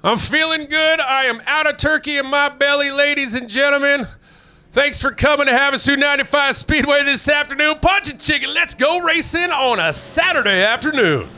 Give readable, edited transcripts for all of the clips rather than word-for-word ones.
I'm feeling good. I am out of turkey in my belly, ladies and gentlemen. Thanks for coming to Havasu 95 Speedway this afternoon. Punch and chicken, let's go racing on a Saturday afternoon.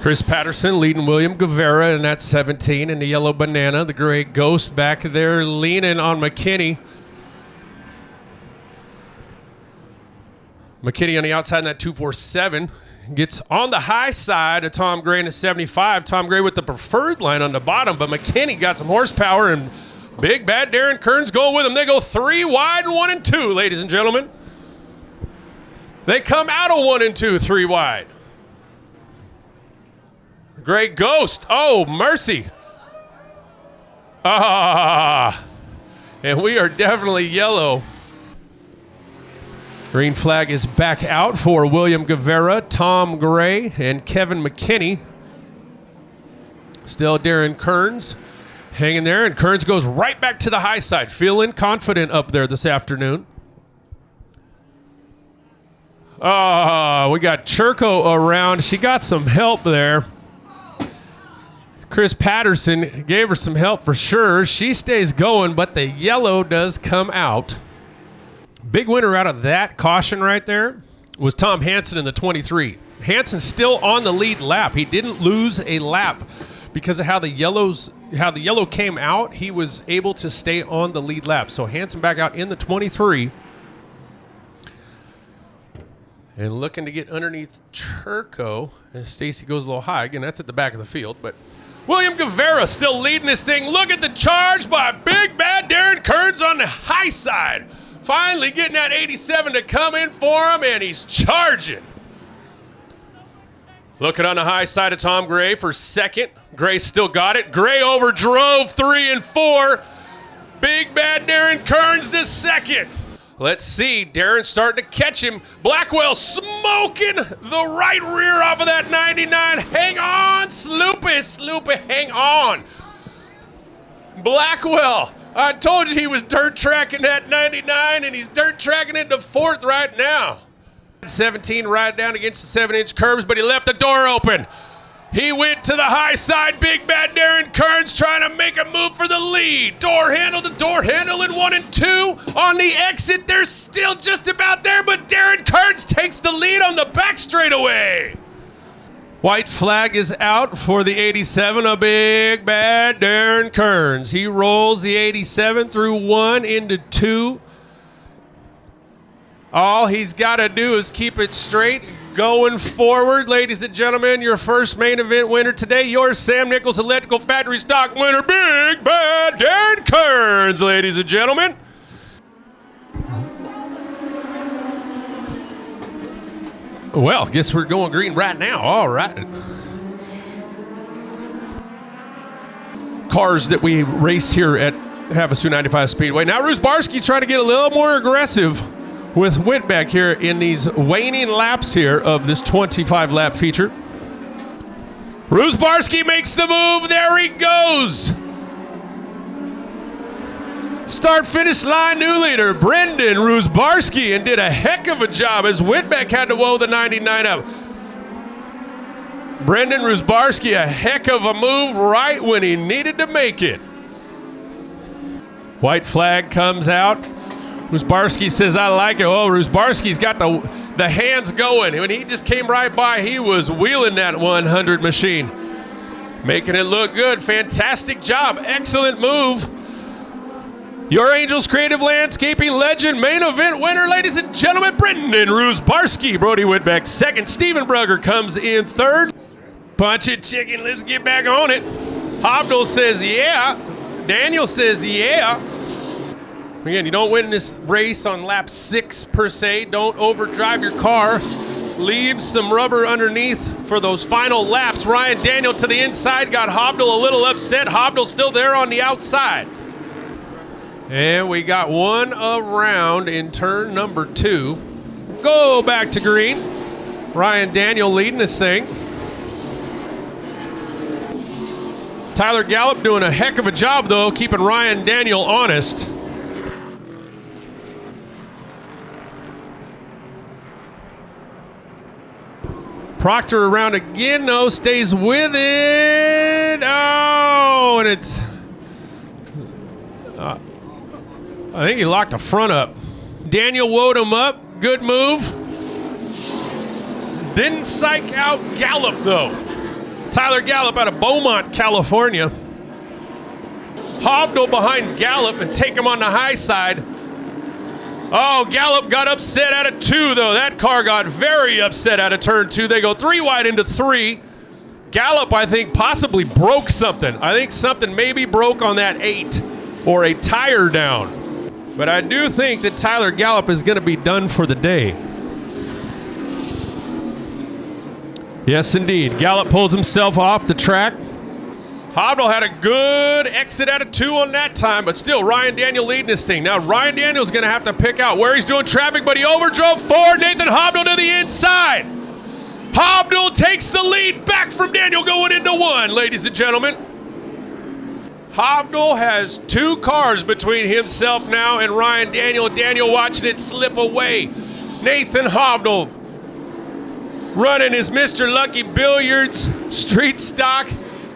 Chris Patterson leading William Guevara in that 17 in the yellow banana. The gray ghost back there leaning on McKinney. McKinney on the outside in that 247. Gets on the high side of Tom Gray in the 75. Tom Gray with the preferred line on the bottom, but McKinney got some horsepower, and Big Bad Darren Kearns going with him. They go 3 wide and 1 and 2, ladies and gentlemen. They come out of 1 and 2, 3 wide. Great Ghost. Oh, mercy. And we are definitely yellow. Green flag is back out for William Guevara, Tom Gray, and Kevin McKinney. Still Darren Kearns hanging there, and Kearns goes right back to the high side, feeling confident up there this afternoon. We got Churko around. She got some help there. Chris Patterson gave her some help for sure. She stays going, but the yellow does come out. Big winner out of that caution right there was Tom Hansen in the 23. Hansen still on the lead lap. He didn't lose a lap because of how the yellow came out. He was able to stay on the lead lap. So Hansen back out in the 23. And looking to get underneath Churko. And Stacy goes a little high. Again, that's at the back of the field, but William Guevara still leading this thing. Look at the charge by Big Bad Darren Kearns on the high side. Finally getting that 87 to come in for him, and he's charging. Looking on the high side of Tom Gray for second. Gray still got it. Gray overdrove 3 and 4. Big Bad Darren Kearns to second. Let's see, Darren starting to catch him. Blackwell smoking the right rear off of that 99. Hang on, Sloopy, hang on. Blackwell, I told you he was dirt tracking that 99, and he's dirt tracking it to fourth right now. 17 right down against the 7-inch curbs, but he left the door open. He went to the high side. Big Bad Darren Kearns trying to make a move for the lead. Door handle to door handle in 1 and 2. On the exit, they're still just about there, but Darren Kearns takes the lead on the back straightaway. White flag is out for the 87 of Big Bad Darren Kearns. He rolls the 87 through 1 into 2. All he's got to do is keep it straight going forward. Ladies and gentlemen, your first main event winner today, your Sam Nichols Electrical Factory Stock winner, Big Bad Darren Kearns, ladies and gentlemen. Well, guess we're going green right now. All right. Cars that we race here at Havasu 95 Speedway. Now Rusbarski's trying to get a little more aggressive with Whitbeck here in these waning laps here of this 25-lap feature. Rusbarski makes the move. There he goes. Start-finish line new leader, Brendan Rusbarski, and did a heck of a job as Whitbeck had to woe the 99 up. Brendan Rusbarski, a heck of a move right when he needed to make it. White flag comes out. Rusbarski says, I like it. Oh, Rusbarski's got the hands going. When he just came right by, he was wheeling that 100 machine. Making it look good. Fantastic job. Excellent move. Your Angels Creative Landscaping legend main event winner, ladies and gentlemen, Brendan Rusbarski. Brody Whitbeck second. Steven Brugger comes in third. Punch it, chicken. Let's get back on it. Hobdell says, yeah. Daniel says, yeah. Again, you don't win this race on lap 6 per se. Don't overdrive your car. Leave some rubber underneath for those final laps. Ryan Daniel to the inside, got Hobdell a little upset. Hobdell still there on the outside. And we got one around in turn number 2. Go back to green. Ryan Daniel leading this thing. Tyler Gallup doing a heck of a job, though, keeping Ryan Daniel honest. Proctor around again, no, stays with it. Oh, and it's... I think he locked the front up. Daniel woed him up. Good move. Didn't psych out Gallup, though. Tyler Gallup out of Beaumont, California. Hovnell behind Gallup and take him on the high side. Oh, Gallup got upset out of 2, though. That car got very upset out of turn 2. They go 3 wide into 3. Gallup, I think, possibly broke something. I think something maybe broke on that 8 or a tire down. But I do think that Tyler Gallup is going to be done for the day. Yes, indeed. Gallup pulls himself off the track. Hovnell had a good exit out of 2 on that time, but still Ryan Daniel leading this thing. Now Ryan Daniel's going to have to pick out where he's doing traffic, but he overdrove 4. Nathan Hovnell to the inside. Hovnell takes the lead back from Daniel going into 1, ladies and gentlemen. Hovnell has 2 cars between himself now and Ryan Daniel. Daniel watching it slip away. Nathan Hovnell running his Mr. Lucky Billiards street stock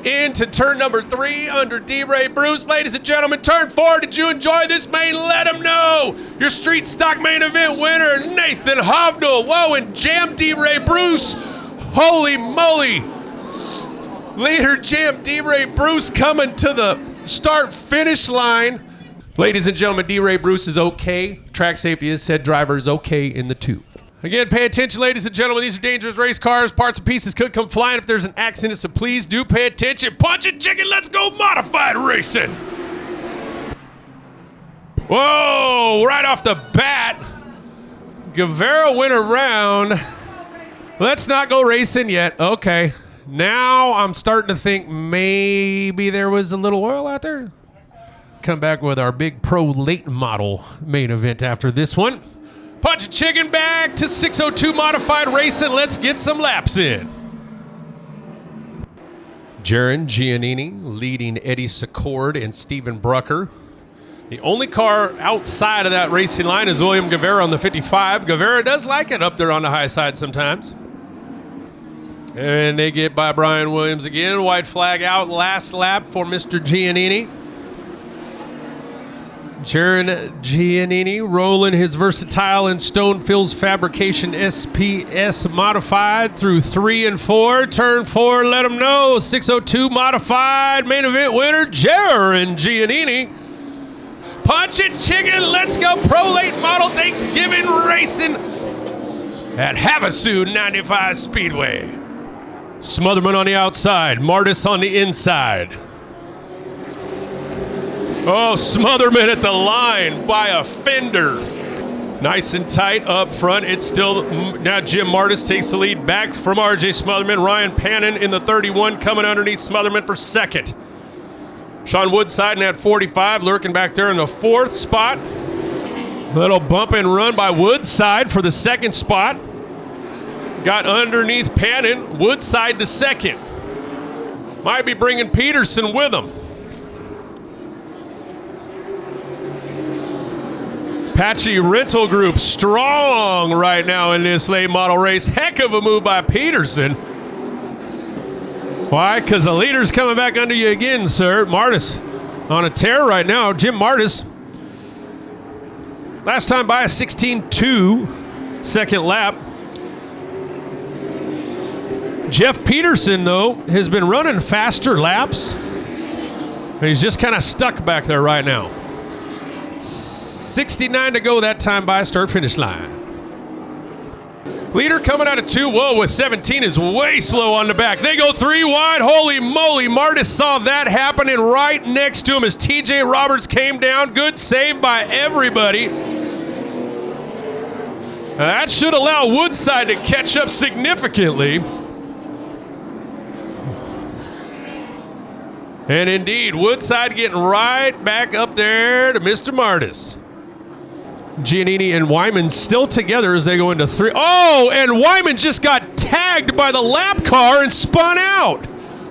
into turn number 3 under D-Ray Bruce. Ladies and gentlemen, turn 4. Did you enjoy this main? Let him know. Your street stock main event winner, Nathan Hovnell. Whoa, and jam D-Ray Bruce. Holy moly. Leader jam D-Ray Bruce coming to the start-finish line. Ladies and gentlemen, D-Ray Bruce is okay. Track safety has said driver is okay in the 2. Again, pay attention, ladies and gentlemen. These are dangerous race cars. Parts and pieces could come flying if there's an accident, so please do pay attention. Punch it, chicken. Let's go modified racing. Whoa, right off the bat. Guevara went around. Let's not go racing yet. Okay. Now I'm starting to think maybe there was a little oil out there. Come back with our big pro late model main event after this one. Punch a chicken back to 602 modified racing. Let's get some laps in. Jaron Giannini leading Eddie Secord and Steven Brucker. The only car outside of that racing line is William Guevara on the 55. Guevara does like it up there on the high side sometimes. And they get by Brian Williams again. White flag out, last lap for Mr. Giannini. Jaron Giannini rolling his versatile and Stonefield's Fabrication SPS modified through 3 and 4. Turn 4, let them know. 602 modified main event winner, Jaron Giannini. Punch it, chicken. Let's go. Pro late model Thanksgiving racing at Havasu 95 Speedway. Smotherman on the outside, Martis on the inside. Oh, Smotherman at the line by a fender. Nice and tight up front. It's still, now Jim Martis takes the lead back from RJ Smotherman. Ryan Pannon in the 31 coming underneath Smotherman for second. Sean Woodside in that 45 lurking back there in the 4th spot. Little bump and run by Woodside for the 2nd spot. Got underneath Pannon, Woodside to 2nd. Might be bringing Peterson with him. Apache Rental Group strong right now in this late model race. Heck of a move by Peterson. Why? Because the leader's coming back under you again, sir. Martis on a tear right now. Jim Martis. Last time by a 16.2 second lap. Jeff Peterson, though, has been running faster laps. He's just kind of stuck back there right now. 69 to go that time by start-finish line. Leader coming out of 2. Whoa, with 17 is way slow on the back. They go 3 wide. Holy moly. Martis saw that happening right next to him as TJ Roberts came down. Good save by everybody. That should allow Woodside to catch up significantly. And indeed, Woodside getting right back up there to Mr. Martis. Giannini and Wyman still together as they go into 3. Oh, and Wyman just got tagged by the lap car and spun out.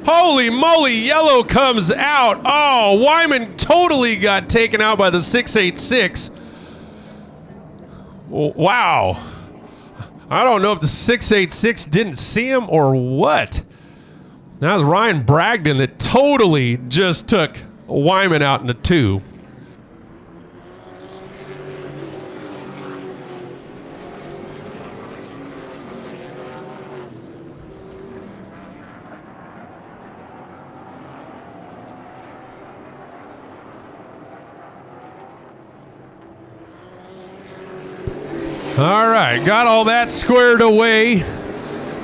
Holy moly, yellow comes out. Oh, Wyman totally got taken out by the 686. Wow. I don't know if the 686 didn't see him or what. That was Ryan Bragdon that totally just took Wyman out into 2. All right, got all that squared away.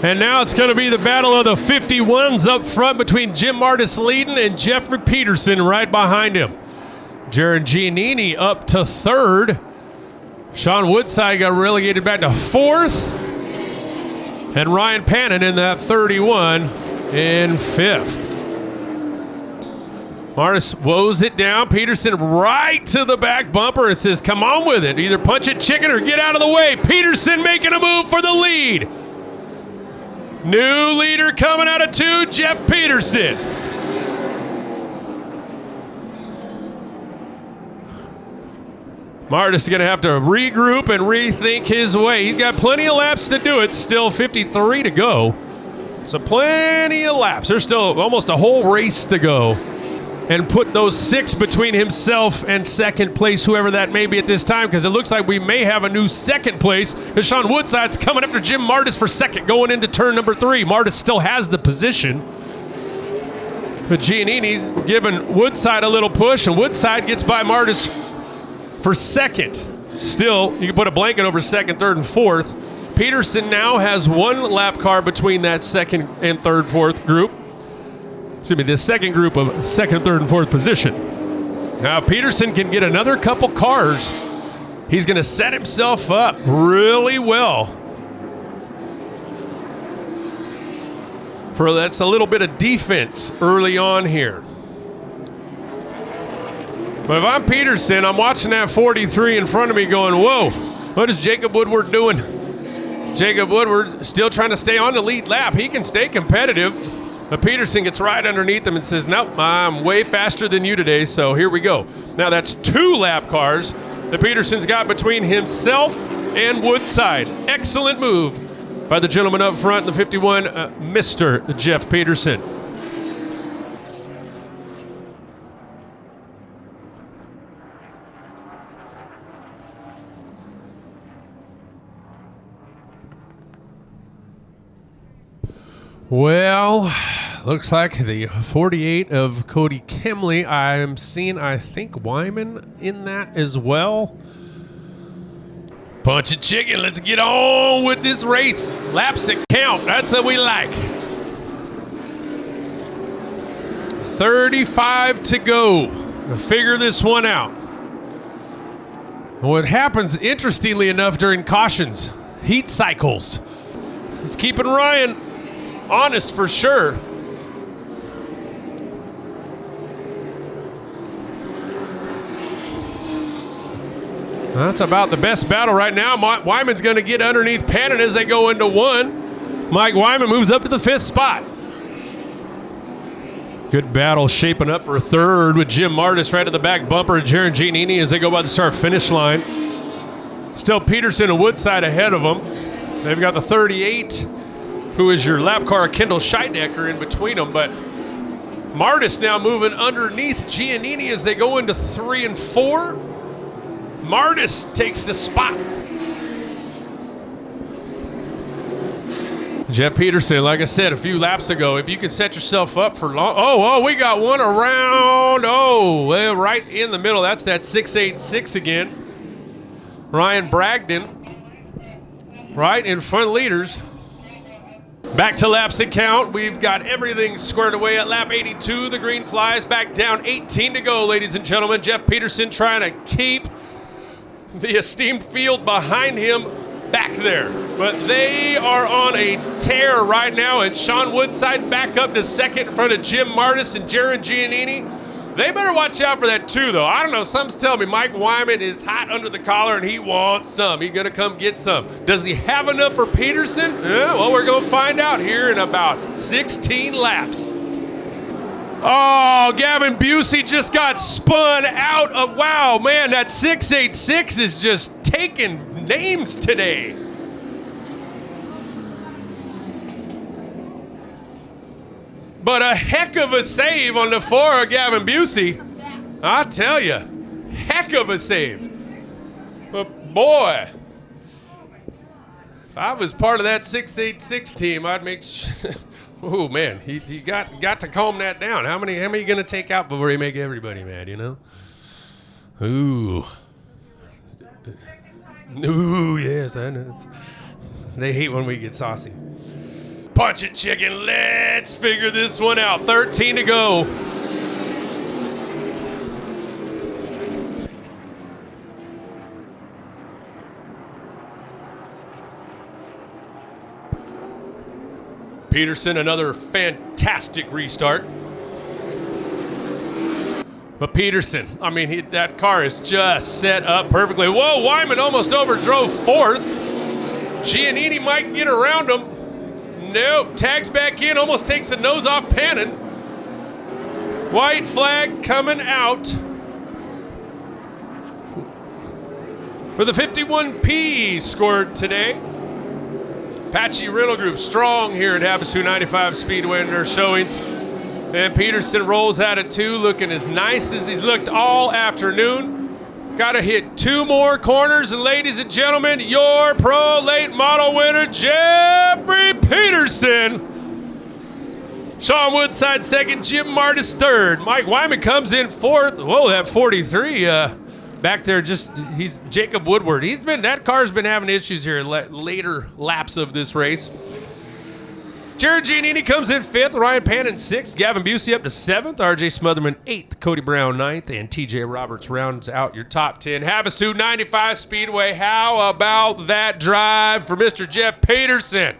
And now it's going to be the battle of the 51s up front between Jim Martis leading and Jeffrey Peterson right behind him. Jaron Giannini up to 3rd. Sean Woodside got relegated back to 4th. And Ryan Pannon in that 31 in 5th. Martis woes it down. Peterson right to the back bumper and says, come on with it. Either punch it chicken or get out of the way. Peterson making a move for the lead. New leader coming out of 2, Jeff Peterson. Martis is going to have to regroup and rethink his way. He's got plenty of laps to do it. Still 53 to go. So plenty of laps. There's still almost a whole race to go. And put those 6 between himself and second place, whoever that may be at this time, because it looks like we may have a new second place. Sean Woodside's coming after Jim Martis for second, going into turn number 3. Martis still has the position. But Giannini's giving Woodside a little push, and Woodside gets by Martis for second. Still, you can put a blanket over second, third, and fourth. Peterson now has 1 lap car between that second and third, fourth group. Excuse me, the second group of second, third, and fourth position. Now Peterson can get another couple cars. He's going to set himself up really well. That's a little bit of defense early on here. But if I'm Peterson, I'm watching that 43 in front of me going, whoa, what is Jacob Woodward doing? Jacob Woodward still trying to stay on the lead lap. He can stay competitive. But Peterson gets right underneath him and says, nope, I'm way faster than you today, so here we go. Now that's 2 lap cars that Peterson's got between himself and Woodside. Excellent move by the gentleman up front in the 51, Mr. Jeff Peterson. Well, looks like the 48 of Cody Kimley. I am seeing, I think, Wyman in that as well. Punch of chicken. Let's get on with this race. Laps that count. That's what we like. 35 to go to figure this one out. What happens, interestingly enough, during cautions, heat cycles. It's keeping Ryan honest for sure. That's about the best battle right now. Wyman's going to get underneath Pannon as they go into 1. Mike Wyman moves up to the 5th spot. Good battle shaping up for 3rd with Jim Martis right at the back bumper and Jaron Giannini as they go by the start-finish line. Still Peterson and Woodside ahead of them. They've got the 38, who is your lap car, Kendall Scheidecker, in between them. But Martis now moving underneath Giannini as they go into 3 and 4. Martis takes the spot. Jeff Peterson, like I said a few laps ago, if you can set yourself up for long. Oh, we got one around. Oh, well, right in the middle. That's that 686 again. Ryan Bragdon, right in front leaders. Back to laps that count. We've got everything squared away at lap 82. The green flies back down. 18 to go, ladies and gentlemen. Jeff Peterson trying to keep the esteemed field behind him back there. But they are on a tear right now, and Sean Woodside back up to second in front of Jim Martis and Jaron Giannini. They better watch out for that too, though. I don't know, something's telling me Mike Wyman is hot under the collar and he wants some. He's gonna come get some. Does he have enough for Peterson? Yeah, well, we're gonna find out here in about 16 laps. Oh, Gavin Busey just got spun out of, wow, man, that 686 is just taking names today. But a heck of a save on the 4 of Gavin Busey. I tell you, heck of a save. But boy, if I was part of that 686 team, I'd make sure. Oh man, he got to calm that down. How many you gonna take out before you make everybody mad? You know. Ooh. Ooh, yes, I know. They hate when we get saucy. Punch it, chicken. Let's figure this one out. 13 to go. Peterson, another fantastic restart. But Peterson, I mean, that car is just set up perfectly. Whoa, Wyman almost overdrove 4th. Giannini might get around him. Nope, tags back in, almost takes the nose off Pannon. White flag coming out for the 51P scored today. Apache Rental Group strong here at Havasu 95 Speedway in their showings. And Peterson rolls out at 2, looking as nice as he's looked all afternoon. Got to hit 2 more corners, and ladies and gentlemen, your Pro Late Model winner, Jeffrey Peterson. Sean Woodside 2nd, Jim Martis 3rd. Mike Wyman comes in 4th. Whoa, that 43 back there, he's Jacob Woodward. That car's been having issues here in later laps of this race. Jared Giannini comes in 5th, Ryan Pannon 6th, Gavin Busey up to 7th, RJ Smotherman 8th, Cody Brown 9th, and TJ Roberts rounds out your top 10. Havasu 95 Speedway, how about that drive for Mr. Jeff Peterson?